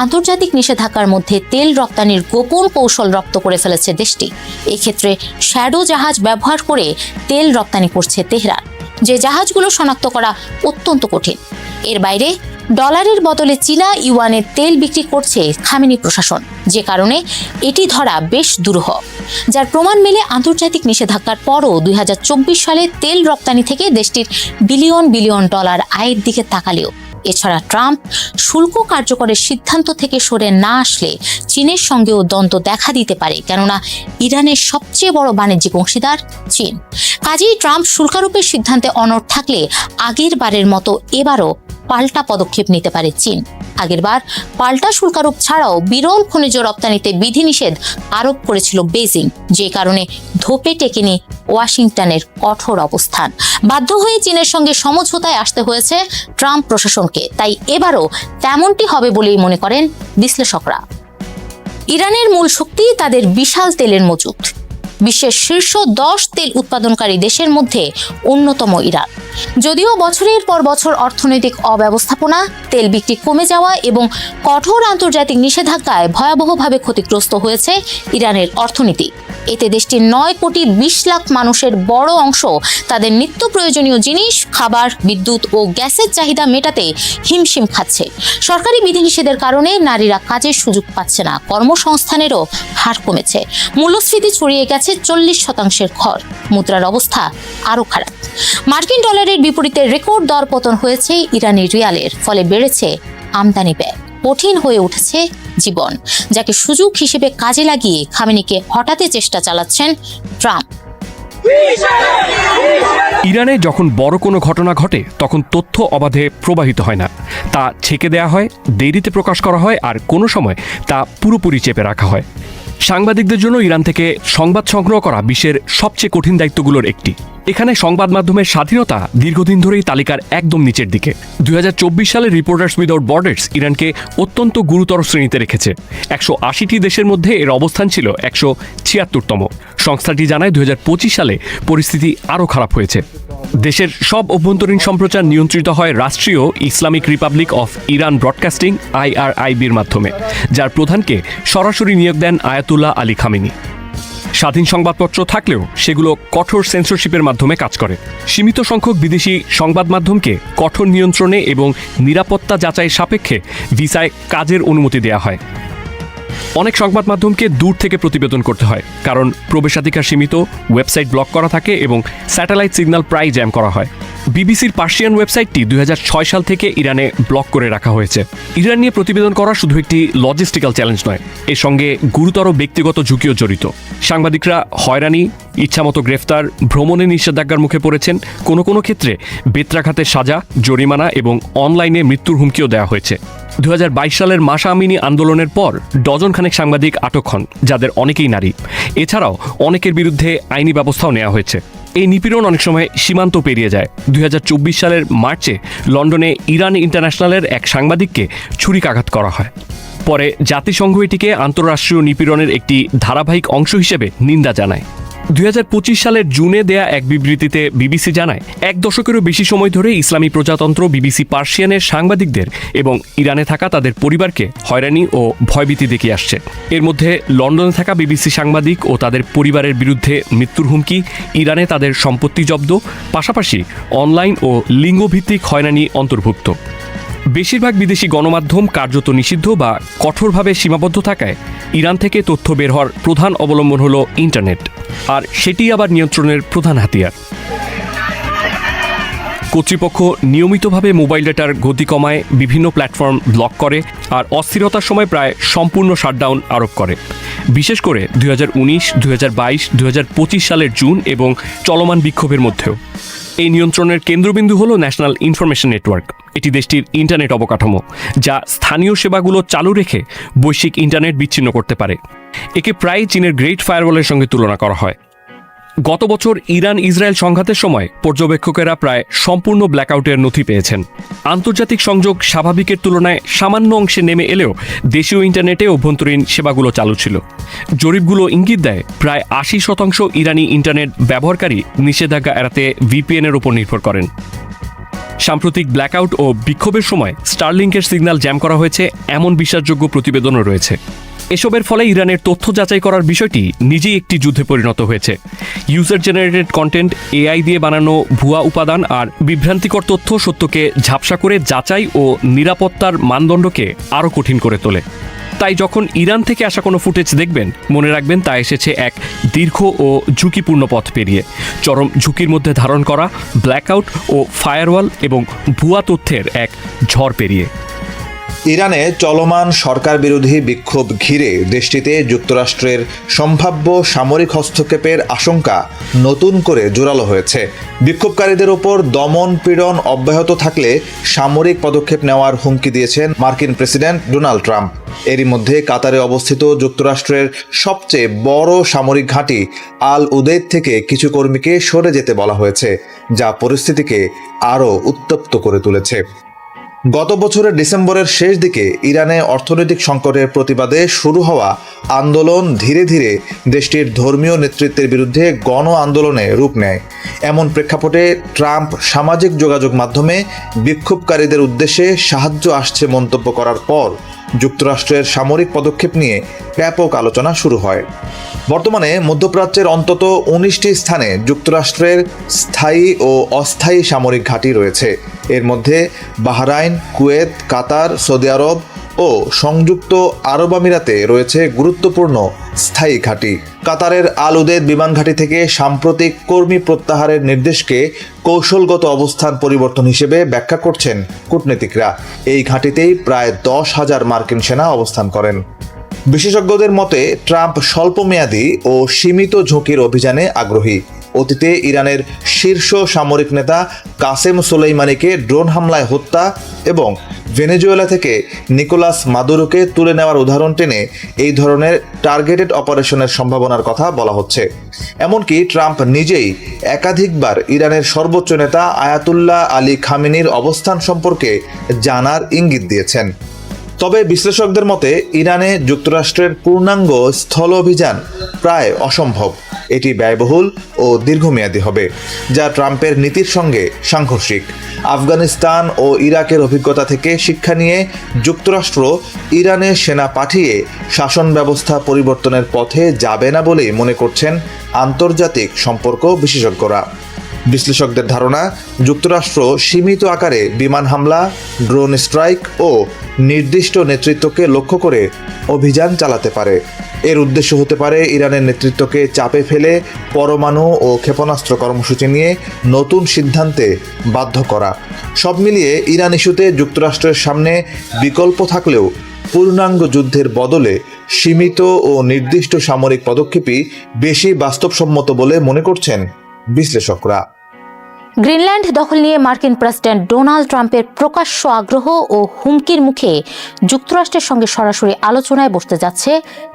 আন্তর্জাতিক নিষেধাজ্ঞার মধ্যে তেল রপ্তানির গোপন কৌশল রপ্ত করে ফেলেছে দেশটি। এক্ষেত্রে শ্যাডো জাহাজ ব্যবহার করে তেল রপ্তানি করছে তেহরান, যে জাহাজগুলো শনাক্ত করা অত্যন্ত কঠিন। এর বাইরে ডলারের বদলে চীনা ইউয়ানে তেল বিক্রি করছে খামেনি প্রশাসন, যে কারণে এটি ধরা বেশ দুরূহ। যার প্রমাণ মেলে আন্তর্জাতিক নিষেধাজ্ঞার পরও 2024 সালে তেল রপ্তানি থেকে দেশটির বিলিয়ন বিলিয়ন ডলার আয়ের দিকে তাকালেও। এছাড়া ট্রাম্প শুল্ক কার্যকরের সিদ্ধান্ত থেকে সরে না আসলে চীনের সঙ্গেও দ্বন্দ্ব দেখা দিতে পারে, কেননা ইরানের সবচেয়ে বড় বাণিজ্যিক অংশীদার চীন। কাজেই ট্রাম্প শুল্কারোপের সিদ্ধান্তে অনড় থাকলে আগের বারের মতো এবারও পাল্টা পদক্ষেপ নিতে পারে চীন। আগেরবার পাল্টা শুল্কারোপ ছাড়াও বিরল খনিজ রপ্তানিতে বিধিনিষেধ আরোপ করেছিল বেজিং, যে কারণে ধোপে টেকেনি ওয়াশিংটনের কঠোর অবস্থান। বাধ্য হয়ে চীনের সঙ্গে সমঝোতায় আসতে হয়েছে ট্রাম্প প্রশাসনকে, তাই এবারও তেমনটি হবে বলেই মনে করেন বিশ্লেষকরা। ইরানের মূল শক্তি তাদের বিশাল তেলের মজুত। বিশ্বের শীর্ষ 10 তেল উৎপাদনকারী দেশের মধ্যে অন্যতম ইরান। যদিও বছরের পর বছর অর্থনৈতিক অব্যবস্থাপনা, তেল বিক্রি কমে যাওয়া এবং কঠোর আন্তর্জাতিক নিষেধাজ্ঞায় ভয়াবহভাবে ক্ষতিগ্রস্ত হয়েছে ইরানের অর্থনীতি। এতে দেশটির 9 কোটি 20 লাখ মানুষের বড় অংশ তাদের নিত্য প্রয়োজনীয় জিনিস, খাবার, বিদ্যুৎ ও গ্যাসের চাহিদা মেটাতে হিমশিম খাচ্ছে। সরকারি বিধিনিষেধের কারণে নারীরা কাজের সুযোগ পাচ্ছে না, কর্মসংস্থানেরও হার কমেছে, মূল্যস্ফীতি ছড়িয়ে গেছে 40% ঘর, মুদ্রার অবস্থা আরও খারাপ। মার্কিন ডলারের বিপরীতে রেকর্ড দর পতন হয়েছে ইরানি রিয়ালের, ফলে বেড়েছে আমদানি ব্যয়, কঠিন হয়ে উঠেছে জীবন, যাকে সুযোগ হিসেবে কাজে লাগিয়ে খামেনিকে হটাতে চেষ্টা চালাচ্ছেন ট্রাম্প। ইরানে যখন বড় কোনো ঘটনা ঘটে তখন তথ্য অবাধে প্রবাহিত হয় না, তা ছেকে দেয়া হয়, দেরিতে প্রকাশ করা হয়, আর কোনো সময় তা পুরোপুরি চেপে রাখা হয়। সাংবাদিকদের জন্য ইরান থেকে সংবাদ সংগ্রহ করা বিশ্বের সবচেয়ে কঠিন দায়িত্বগুলোর একটি। এখানে সংবাদ মাধ্যমের স্বাধীনতা দীর্ঘদিন ধরেই তালিকার একদম নিচের দিকে। 2024 সালে রিপোর্টার্স উইদাউট বর্ডার্স ইরানকে অত্যন্ত গুরুতর শ্রেণীতে রেখেছে। 180টি দেশের মধ্যে এর অবস্থান ছিল 176তম। সংস্থাটি জানায় 2025 সালে পরিস্থিতি আরও খারাপ হয়েছে। দেশের সব অভ্যন্তরীণ সম্প্রচার নিয়ন্ত্রিত হয় রাষ্ট্রীয় Islamic Republic of Iran Broadcasting IRIBর মাধ্যমে, যার প্রধানকে সরাসরি নিয়োগ দেন আয়াতুল্লাহ আলী খামেনি। স্বাধীন সংবাদপত্র থাকলেও সেগুলো কঠোর সেন্সরশিপের মাধ্যমে কাজ করে। সীমিত সংখ্যক বিদেশি সংবাদ মাধ্যমকে কঠোর নিয়ন্ত্রণে এবং নিরাপত্তা যাচাইয়ের সাপেক্ষে ভিসায় কাজের অনুমতি দেওয়া হয়। অনেক সংবাদ মাধ্যমকে দূর থেকে প্রতিবেদন করতে হয়, কারণ প্রবেশাধিকার সীমিত, ওয়েবসাইট ব্লক করা থাকে এবং স্যাটেলাইট সিগন্যাল প্রায় জ্যাম করা হয়। বিবিসির পার্সিয়ান ওয়েবসাইটটি 2006 সাল থেকে ইরানে ব্লক করে রাখা হয়েছে। ইরান নিয়ে প্রতিবেদন করা শুধু একটি লজিস্টিক্যাল চ্যালেঞ্জ নয়, এর সঙ্গে গুরুতর ব্যক্তিগত ঝুঁকিও জড়িত। সাংবাদিকরা হয়রানি, ইচ্ছামতো গ্রেফতার, ভ্রমণে নিষেধাজ্ঞার মুখে পড়েছেন, কোনো কোনো ক্ষেত্রে বেত্রাঘাতের সাজা, জরিমানা এবং অনলাইনে মৃত্যুর হুমকিও দেওয়া হয়েছে। 2022 সালের মাসা আমিনি আন্দোলনের পর ডজনখানেক সাংবাদিক আটক হন, যাদের অনেকেই নারী। এছাড়াও অনেকের বিরুদ্ধে আইনি ব্যবস্থাও নেওয়া হয়েছে। এই নিপীড়ন অনেক সময় সীমান্ত পেরিয়ে যায়। 2024 সালের মার্চে লন্ডনে ইরান ইন্টারন্যাশনালের এক সাংবাদিককে ছুরিকাঘাত করা হয়। পরে জাতিসংঘ এটিকে আন্তঃরাষ্ট্রীয় নিপীড়নের একটি ধারাবাহিক অংশ হিসেবে নিন্দা জানায়। 2025 সালের জুনে দেয়া এক বিবৃতিতে বিবিসি জানায়, 1 দশকেরও বেশি সময় ধরে ইসলামী প্রজাতন্ত্র বিবিসি পার্সিয়ানের সাংবাদিকদের এবং ইরানে থাকা তাদের পরিবারকে হয়রানি ও ভয়ভীতি দেখিয়ে আসছে। এর মধ্যে লন্ডনে থাকা বিবিসি সাংবাদিক ও তাদের পরিবারের বিরুদ্ধে মৃত্যুর হুমকি, ইরানে তাদের সম্পত্তি জব্দ, পাশাপাশি অনলাইন ও লিঙ্গভিত্তিক হয়রানি অন্তর্ভুক্ত। বেশিরভাগ বিদেশি গণমাধ্যম কার্যত নিষিদ্ধ বা কঠোরভাবে সীমাবদ্ধ থাকায় ইরান থেকে তথ্য বের হওয়ার প্রধান অবলম্বন হল ইন্টারনেট, আর সেটি আবার নিয়ন্ত্রণের প্রধান হাতিয়ার। কর্তৃপক্ষ নিয়মিতভাবে মোবাইল ডেটার গতি কমায়, বিভিন্ন প্ল্যাটফর্ম ব্লক করে আর অস্থিরতার সময় প্রায় সম্পূর্ণ শাটডাউন আরোপ করে, বিশেষ করে 2019, 2022, 2025 সালের জুন এবং চলমান বিক্ষোভের মধ্যেও। এই নিয়ন্ত্রণের কেন্দ্রবিন্দু হল ন্যাশনাল ইনফরমেশন নেটওয়ার্ক। এটি দেশটির ইন্টারনেট অবকাঠামো, যা স্থানীয় সেবাগুলো চালু রেখে বৈশ্বিক ইন্টারনেট বিচ্ছিন্ন করতে পারে। একে প্রায় চীনের গ্রেট ফায়ারওয়ালের সঙ্গে তুলনা করা হয়। গত বছর ইরান ইসরায়েল সংঘাতের সময় পর্যবেক্ষকেরা প্রায় সম্পূর্ণ ব্ল্যাকআউটের নথি পেয়েছেন। আন্তর্জাতিক সংযোগ স্বাভাবিকের তুলনায় সামান্য অংশে নেমে এলেও দেশীয় ইন্টারনেটে অভ্যন্তরীণ সেবাগুলো চালু ছিল। জরিপগুলো ইঙ্গিত দেয় প্রায় 80% ইরানি ইন্টারনেট ব্যবহারকারী নিষেধাজ্ঞা এড়াতে ভিপিএনের উপর নির্ভর করেন। সাম্প্রতিক ব্ল্যাকআউট ও বিক্ষোভের সময় স্টারলিংকের সিগন্যাল জ্যাম করা হয়েছে এমন বিশ্বাসযোগ্য প্রতিবেদনও রয়েছে। এসবের ফলে ইরানের তথ্য যাচাই করার বিষয়টি নিজেই একটি যুদ্ধে পরিণত হয়েছে। ইউজার জেনারেটেড কন্টেন্ট, এআই দিয়ে বানানো ভুয়া উপাদান আর বিভ্রান্তিকর তথ্য সত্যকে ঝাপসা করে যাচাই ও নিরাপত্তার মানদণ্ডকে আরও কঠিন করে তোলে। তাই যখন ইরান থেকে আসা কোনো ফুটেজ দেখবেন, মনে রাখবেন তা এসেছে এক দীর্ঘ ও ঝুঁকিপূর্ণ পথ পেরিয়ে, চরম ঝুঁকির মধ্যে ধারণ করা ব্ল্যাকআউট ও ফায়ারওয়াল এবং ভুয়া তথ্যের এক ঝড় পেরিয়ে। ইরানে চলমান সরকার বিরোধী বিক্ষোভ ঘিরে দেশটিতে যুক্তরাষ্ট্রের সম্ভাব্য সামরিক হস্তক্ষেপের আশঙ্কা নতুন করে জোরালো হয়েছে। বিক্ষোভকারীদের ওপর দমন পীড়ন অব্যাহত থাকলে সামরিক পদক্ষেপ নেওয়ার হুমকি দিয়েছেন মার্কিন প্রেসিডেন্ট ডোনাল্ড ট্রাম্প। এরই মধ্যে কাতারে অবস্থিত যুক্তরাষ্ট্রের সবচেয়ে বড় সামরিক ঘাঁটি আল উদেইদ থেকে কিছু কর্মীকে সরে যেতে বলা হয়েছে, যা পরিস্থিতিকে আরও উত্তপ্ত করে তুলেছে। গত বছরের ডিসেম্বরের শেষ দিকে ইরানে অর্থনৈতিক সংকটের প্রতিবাদে শুরু হওয়া আন্দোলন ধীরে ধীরে দেশটির ধর্মীয় নেতৃত্বের বিরুদ্ধে গণ আন্দোলনে রূপ নেয়। এমন প্রেক্ষাপটে ট্রাম্প সামাজিক যোগাযোগ মাধ্যমে বিক্ষোভকারীদের উদ্দেশ্যে সাহায্য আসছে মন্তব্য করার পর যুক্তরাষ্ট্রের সামরিক পদক্ষেপ নিয়ে ব্যাপক আলোচনা শুরু হয়। বর্তমানে মধ্যপ্রাচ্যের অন্তত 19টি স্থানে যুক্তরাষ্ট্রের স্থায়ী ও অস্থায়ী সামরিক ঘাঁটি রয়েছে। এর মধ্যে বাহরাইন, কুয়েত, কাতার, সৌদি আরব ও সংযুক্ত আরব আমিরাতে রয়েছে গুরুত্বপূর্ণ স্থায়ী ঘাঁটি। কাতারের আল উদেইদ বিমান ঘাঁটি থেকে সাম্প্রতিক কর্মী প্রত্যাহারের নির্দেশকে কৌশলগত অবস্থান পরিবর্তন হিসেবে ব্যাখ্যা করছেন কূটনীতিকরা। এই ঘাঁটিতেই প্রায় 10,000 মার্কিন সেনা অবস্থান করেন। বিশেষজ্ঞদের মতে ট্রাম্প স্বল্পমেয়াদী ও সীমিত ঝুঁকির অভিযানে আগ্রহী। অতীতে ইরানের শীর্ষ সামরিক নেতা কাসেম সোলেইমানিকে ড্রোন হামলায় হত্যা এবং ভেনেজুয়েলা থেকে নিকোলাস মাদুরোকে তুলে নেওয়ার উদাহরণ টেনে এই ধরনের টার্গেটেড অপারেশনের সম্ভাবনার কথা বলা হচ্ছে। এমনকি ট্রাম্প নিজেই একাধিকবার ইরানের সর্বোচ্চ নেতা আয়াতুল্লাহ আলী খামেনির অবস্থান সম্পর্কে জানার ইঙ্গিত দিয়েছেন। তবে বিশ্লেষকদের মতে ইরানে যুক্তরাষ্ট্রের পূর্ণাঙ্গ স্থল অভিযান প্রায় অসম্ভব। এটি ব্যয়বহুল ও দীর্ঘমেয়াদী হবে, যা ট্রাম্পের নীতির সঙ্গে সাংঘর্ষিক। আফগানিস্তান ও ইরাকের অভিজ্ঞতা থেকে শিক্ষা নিয়ে যুক্তরাষ্ট্র ইরানে সেনা পাঠিয়ে শাসন ব্যবস্থা পরিবর্তনের পথে যাবে না বলেই মনে করছেন আন্তর্জাতিক সম্পর্ক বিশেষজ্ঞরা। বিশ্লেষকদের ধারণা, যুক্তরাষ্ট্র সীমিত আকারে বিমান হামলা, ড্রোন স্ট্রাইক ও নির্দিষ্ট নেতৃত্বকে লক্ষ্য করে অভিযান চালাতে পারে। এর উদ্দেশ্য হতে পারে ইরানের নেতৃত্বকে চাপে ফেলে পরমাণু ও ক্ষেপণাস্ত্র কর্মসূচি নিয়ে নতুন সিদ্ধান্তে বাধ্য করা। সব মিলিয়ে ইরান ইস্যুতে যুক্তরাষ্ট্রের সামনে বিকল্প থাকলেও পূর্ণাঙ্গ যুদ্ধের বদলে সীমিত ও নির্দিষ্ট সামরিক পদক্ষেপই বেশি বাস্তবসম্মত বলে মনে করছেন বিশ্লেষকরা। গ্রিনল্যান্ড দখল নিয়ে মার্কিন প্রেসিডেন্ট ডোনাল্ড ট্রাম্পের প্রকাশ্য আগ্রহ ও হুমকির মুখে যুক্তরাষ্ট্রের সঙ্গে সরাসরি আলোচনায় বসতে যাচ্ছে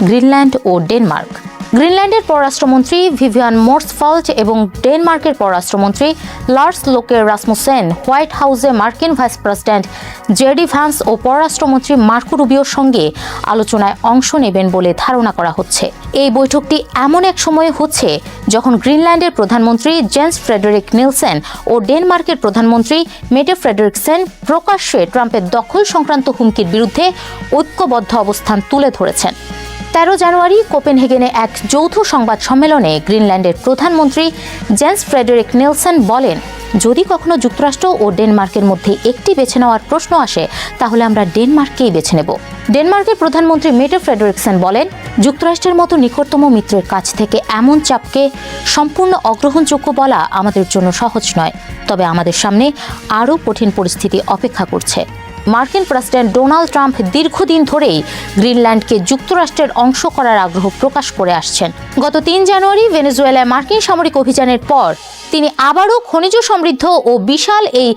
গ্রিনল্যান্ড ও ডেনমার্ক। গ্রিনল্যান্ডের পররাষ্ট্রমন্ত্রী ভিভিয়ান মোর্সফল্ট এবং ডেনমার্কের পররাষ্ট্রমন্ত্রী লার্স লোকে রাসমুসেন হোয়াইট হাউসে মার্কিন ভাইস প্রেসিডেন্ট জেডি ভ্যান্স ও পররাষ্ট্রমন্ত্রী মার্কো রুবিওর সঙ্গে আলোচনায় অংশ নেবেন বলে ধারণা করা হচ্ছে। এই বৈঠকটি এমন এক সময়ে হচ্ছে যখন গ্রিনল্যান্ডের প্রধানমন্ত্রী জেন্স ফ্রেডেরিক নিলসেন ও ডেনমার্কের প্রধানমন্ত্রী মেটে ফ্রেডেরিকসেন প্রকাশ্যে ট্রাম্পের দখল সংক্রান্ত হুমকির বিরুদ্ধে ঐক্যবদ্ধ অবস্থান তুলে ধরেছেন। 13 জানুয়ারি কোপেনহেগেনে এক যৌথ সংবাদ সম্মেলনে গ্রিনল্যান্ডের প্রধানমন্ত্রী জেন্স ফ্রেডেরিক নিলসেন বলেন, যদি কখনো যুক্তরাষ্ট্র ও ডেনমার্কের মধ্যে একটি বেছে নেওয়ার প্রশ্ন আসে তাহলে আমরা ডেনমার্ককেই বেছে নেব। ডেনমার্কের প্রধানমন্ত্রী মেটে ফ্রেডেরিকসেন বলেন, যুক্তরাষ্ট্রের মতো নিকটতম মিত্রের কাছ থেকে এমন চাপকে সম্পূর্ণ অগ্রহণযোগ্য বলা আমাদের জন্য সহজ নয়, তবে আমাদের সামনে আরও কঠিন পরিস্থিতি অপেক্ষা করছে। মার্কিন প্রেসিডেন্ট ডোনাল্ড ট্রাম্প দীর্ঘদিন ধরেই গ্রিনল্যান্ডকে যুক্তরাষ্ট্রের অংশ করার আগ্রহ প্রকাশ করে আসছেন। গত 3 জানুয়ারি ভেনেজুয়েলায় মার্কিন সামরিক অভিযানের পর তিনি আবারও খনিজ সমৃদ্ধ ও বিশাল এই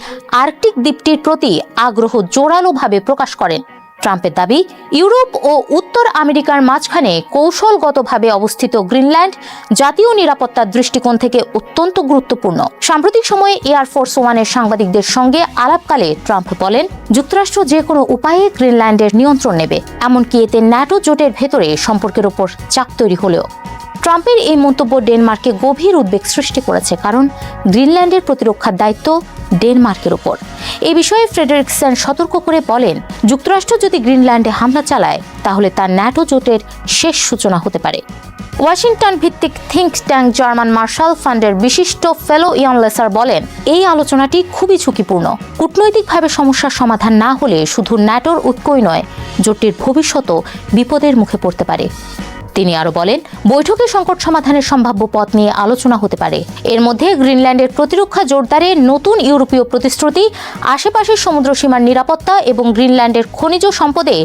আর্কটিক দ্বীপটির প্রতি আগ্রহ জোরালোভাবে প্রকাশ করেন। ট্রাম্পের দাবি, ইউরোপ ও উত্তর আমেরিকার মাঝখানে কৌশলগতভাবে অবস্থিত গ্রিনল্যান্ড জাতীয় নিরাপত্তার দৃষ্টিকোণ থেকে অত্যন্ত গুরুত্বপূর্ণ। সাম্প্রতিক সময়ে এয়ারফোর্স ওয়ানের সাংবাদিকদের সঙ্গে আলাপকালে ট্রাম্প বলেন, যুক্তরাষ্ট্র যে কোনো উপায়ে গ্রিনল্যান্ডের নিয়ন্ত্রণ নেবে, এমনকি এতে ন্যাটো জোটের ভেতরে সম্পর্কের ওপর চাপ তৈরি হলেও। ট্রাম্পের এই মন্তব্য ডেনমার্কে গভীর উদ্বেগ সৃষ্টি করেছে, কারণ গ্রিনল্যান্ডের প্রতিরক্ষার দায়িত্ব ডেনমার্কের ওপর। এই বিষয়ে ফ্রেডেরিকসেন সতর্ক করে বলেন, যুক্তরাষ্ট্র যদি গ্রিনল্যান্ডে হামলা চালায় তাহলে তার ন্যাটো জোটের শেষ সূচনা হতে পারে। ওয়াশিংটন ভিত্তিক থিঙ্ক ট্যাঙ্ক জার্মান মার্শাল ফান্ডের বিশিষ্ট ফেলো ইয়ান লেসার বলেন, এই আলোচনাটি খুবই ঝুঁকিপূর্ণ। কূটনৈতিকভাবে সমস্যার সমাধান না হলে শুধু ন্যাটোর ঐক্যই নয়, জোটটির ভবিষ্যতও বিপদের মুখে পড়তে পারে। তিনি আরো বলেন, বৈঠকে সংকট সমাধানের সম্ভাব্য পথ নিয়ে আলোচনা হতে পারে। এর মধ্যে গ্রিনল্যান্ডের প্রতিরক্ষা জোরদারে নতুন ইউরোপীয় প্রতিশ্রুতি, আশেপাশের সমুদ্র সীমার নিরাপত্তা এবং গ্রিনল্যান্ডের খনিজ সম্পদে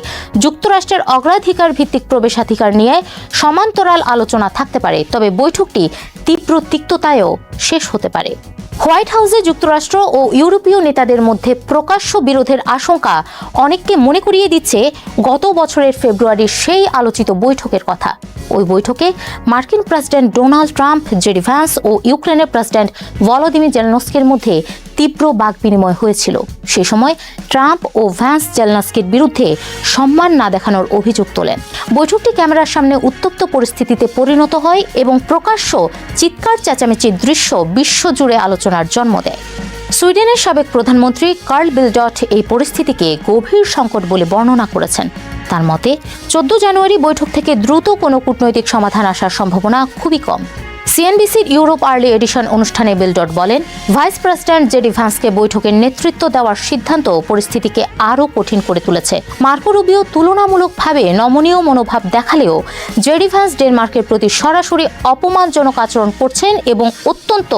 যুক্তরাষ্ট্রের অগ্রাধিকার ভিত্তিক প্রবেশাধিকার নিয়ে সমান্তরাল আলোচনা থাকতে পারে। তবে বৈঠকটি তীব্র তিক্ততায়ও শেষ হতে পারে। হোয়াইট হাউসে যুক্তরাষ্ট্র ও ইউরোপীয় নেতাদের মধ্যে প্রকাশ্য বিরোধের আশঙ্কা অনেককে মনে করিয়ে দিচ্ছে গত বছরের ফেব্রুয়ারির সেই আলোচিত বৈঠকের কথা। ওই বৈঠকে মার্কিন president Donald Trump, JD Vance ও ইউক্রেনের প্রেসিডেন্ট ভলোদিমির জেলেনস্কির মধ্যে তীব্র বাকবিনিময় হয়েছিল। সে সময় ট্রাম্প ও ভ্যান্স জেলেনস্কির বিরুদ্ধে সম্মান না দেখানোর অভিযোগ তোলেন। বৈঠকটি ক্যামেরার সামনে উত্তপ্ত পরিস্থিতিতে পরিণত হয় এবং প্রকাশ্য চিৎকার চেঁচামেচির দৃশ্য বিশ্বজুড়ে আলোচনার জন্ম দেয়। সুইডেনের সাবেক প্রধানমন্ত্রী কার্ল বিলডট এই পরিস্থিতিকে গভীর সংকট বলে বর্ণনা করেছেন। তার মতে 14 জানুয়ারি বৈঠক থেকে দ্রুত কোনো কূটনৈতিক সমাধান আসার সম্ভাবনা খুবই কম। সিএনবিসির ইউরোপ আর্লি এডিশন অনুষ্ঠানে বিলডট বলেন, ভাইস প্রেসিডেন্ট জেডি ভ্যান্সকে বৈঠকের নেতৃত্ব দেওয়ার সিদ্ধান্ত পরিস্থিতিকে আরও কঠিন করে তুলেছে। মার্কো রুবিও তুলনামূলকভাবে নমনীয় মনোভাব দেখালেও জেডি ভ্যান্স ডেনমার্কের প্রতি সরাসরি অপমানজনক আচরণ করছেন এবং অত্যন্ত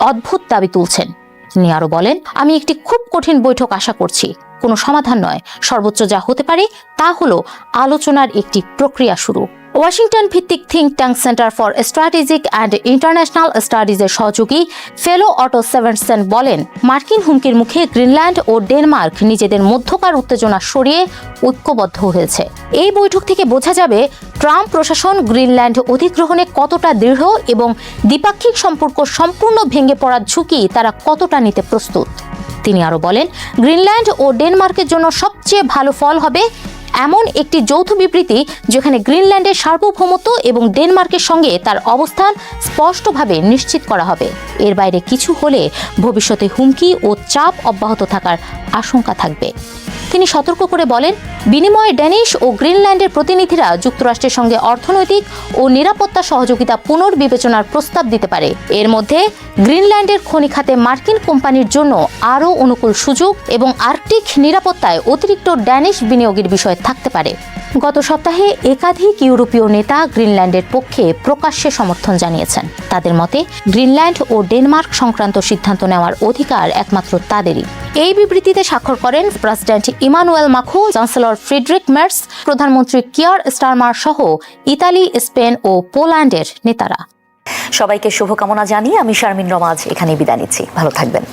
অদ্ভুত দাবি তুলছেন। তিনি আরও বলেন, আমি একটি খুব কঠিন বৈঠক আশা করছি, কোনো সমাধান নয়। সর্বোচ্চ যা হতে পারে তা হলো আলোচনার একটি প্রক্রিয়া শুরু। ওয়াশিংটন ভিত্তিক think tank Center for Strategic and International স্টাডিজের সহযোগী ফেলো অটো সেভেনসেন বলেন, মার্কিন হুমকির মুখে গ্রিনল্যান্ড ও ডেনমার্ক নিজেদের মধ্যকার উত্তেজনা সরিয়ে ঐক্যবদ্ধ হয়েছে। এই বৈঠক থেকে বোঝা যাবে ট্রাম্প প্রশাসন গ্রিনল্যান্ড অধিগ্রহণে কতটা দৃঢ় এবং দ্বিপাক্ষিক সম্পর্ক সম্পূর্ণ ভেঙে পড়ার ঝুঁকি তারা কতটা নিতে প্রস্তুত। তিনি আরো বলেন, গ্রিনল্যান্ড ও ডেনমার্কের জন্য সবচেয়ে ভালো ফল হবে এমন একটি যৌথ বিবৃতি যেখানে গ্রিনল্যান্ডের সার্বভৌমত্ব এবং ডেনমার্কের সঙ্গে তার অবস্থান স্পষ্টভাবে নিশ্চিত করা হবে। এর বাইরে কিছু হলে ভবিষ্যতে হুমকি ও চাপ অব্যাহত থাকার আশঙ্কা থাকবে। তিনি সতর্ক করে বলেন, বিনিময়ে ড্যানিশ ও গ্রিনল্যান্ডের প্রতিনিধিরা যুক্তরাষ্ট্রের সঙ্গে অর্থনৈতিক ও নিরাপত্তা সহযোগিতা পুনর্বিবেচনার প্রস্তাব দিতে পারে। এর মধ্যে গ্রিনল্যান্ডের খনি খাতে মার্কিন কোম্পানির জন্য আরও অনুকূল সুযোগ এবং আর্কটিক নিরাপত্তায় অতিরিক্ত ড্যানিশ বিনিয়োগের বিষয় থাকতে পারে। গত সপ্তাহে একাধিক ইউরোপীয় নেতা গ্রিনল্যান্ডের পক্ষে প্রকাশ্যে সমর্থন জানিয়েছেন। তাদের মতে গ্রিনল্যান্ড ও ডেনমার্ক সংক্রান্ত সিদ্ধান্ত নেওয়ার অধিকার একমাত্র তাদেরই। এই বিবৃতিতে স্বাক্ষর করেন প্রেসিডেন্ট ইমানুয়েল মাখো, চ্যান্সেলর ফ্রিডরিক মের্স, প্রধানমন্ত্রী কিয়ার স্টারমার সহ ইতালি, স্পেন ও পোল্যান্ডের নেতারা। সবাইকে শুভকামনা জানিয়ে আমি শারমিন রমাজ এখানে বিদায় নিচ্ছি। ভালো থাকবেন।